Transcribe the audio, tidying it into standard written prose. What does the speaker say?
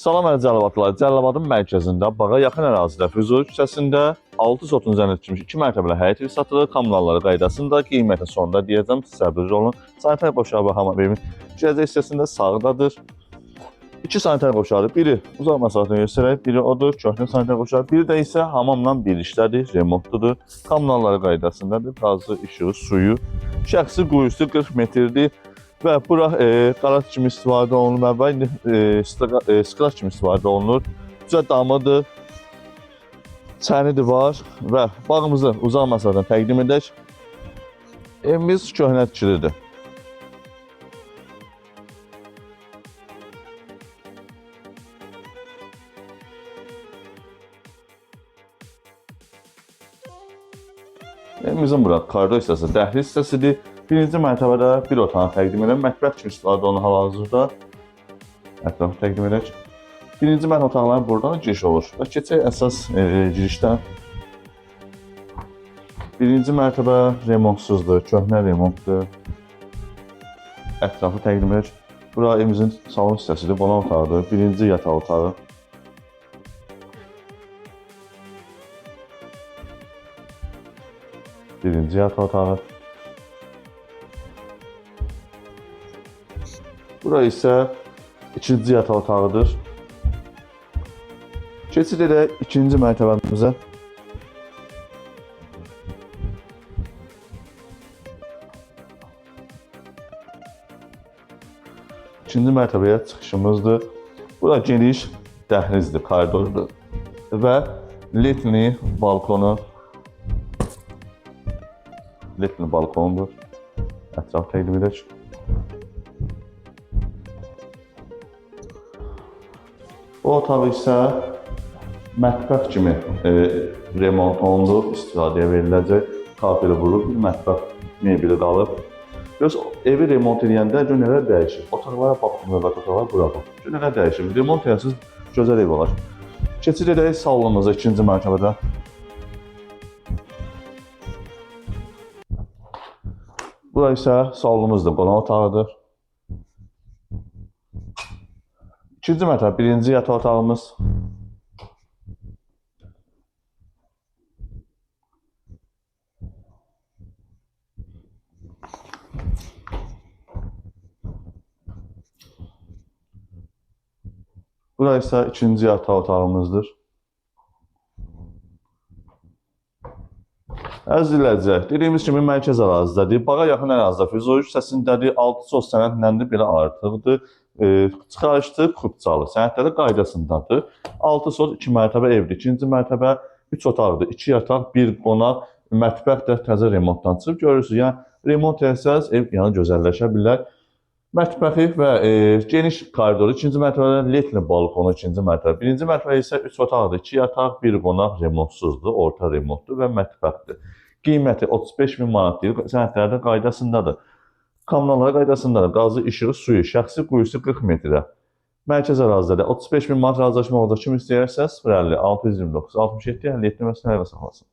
Salam əziz Cəlilabadlılar. Cəlilabadın mərkəzində, bağa yaxın ərazidə, Füzuli küçəsində 6 sotun üzərinə çıxmış 2 mərtəbəli həyət evi satılır. Kommunalları qaydasında, qiyməti sonunda deyəcəm, təsəvvür olun. Sanitar qoşağı və hamam evin girəcək hissəsində sağdadır. 2 sanitar qoşağı, biri uzaq məsafəni göstərək, biri odur, köhnə sanitar qoşağı, biri də isə hamamla birlikdədir, remontludur. Kommunalları qaydasındadır, qazı, işığı, suyu, şəxsi quyusu 40 metrdir. Və bura qarat kimi istifadə olunur, əvvəl sklaq kimi istifadə olunur. Güzel damıdır, çənidir var və bağımızı uzaq məsafədən təqdim edək. Evimiz köhnə tikilidir. Evimizin bura koridor hissəsi, dəhliz hissəsidir. Birinci mərtəbədə bir otağını təqdim edirəm. Mətbəx kimi istifadə olunur hal-hazırda. Ətrafı təqdim edək. Birinci mərtəbə otaqların buradan giriş olur. Və keçək əsas girişdən. Birinci mərtəbə remontsuzdur, köhnə remontdur. Ətrafı təqdim edək. Bura evimizin salon hissəsidir, qonaq otağıdır. Birinci yataq otağı. Birinci yataq otağı. Bura isə ikinci yataq otağıdır. Keçid edək ikinci mərtəbəmizə. İkinci mərtəbəyə çıxışımızdır. Bura geniş dəhlizdir, koridordur və letni balkonu. Letni balkonudur. Ətraf təqdim edək. O otaq isə mətbəx kimi remont olunur, istifadəyə veriləcək. Kafeli vurulub, bir mətbəx mebeli qalıb. Biraz evi remont edəndə nelər dəyişir. Otaqlara baxın, növbət otaqlara bura bax. Nelər dəyişir. Remont edəsiniz, gözəl ev olar. Keçid edək salonumuza ikinci mərtəbədə. Bura isə salonumuzdur, qonaq otağıdır. İkinci mərtəbə, birinci yataq otağımız. Bura isə ikinci yataq otağımızdır. Əziz izləyicilər, dediyimiz kimi mərkəz ərazidədir. Bağa yaxın ərazidə, Füzuli küçəsindədir. 6 sot sənədləndi belə artıqdır. Çıxarışdır, Xubçalı sənədləri qaydasındadır. 6 sot 2 mərtəbə evdir. İkinci mərtəbə 3 otaqdır. 2 yataq, 1 qonaq, mətbəx də təzə remontdan çıxıb. Görürsünüz, yəni remont etsəz ev yəni gözəlləşə bilər. Mətbəxi və geniş koridoru, ikinci mərtəbədə letni balkonu, ikinci mərtəbə. Birinci mərtəbə isə 3 otaqdır. 2 yataq, 1 qonaq, remontsuzdur, orta remontdur və mətbəxdir. Qiyməti 35.000 manat deyil, sənədlərdə qaydasındadır. Kommunalları qaydasındadır. Qazı, işığı, suyu, şəxsi quyusu 40 metrə. Mərkəz ərazidədir. 35.000 manat razılaşma olacaq. Kim istəyərsə 050 629 67 57 məsələ saxlasın.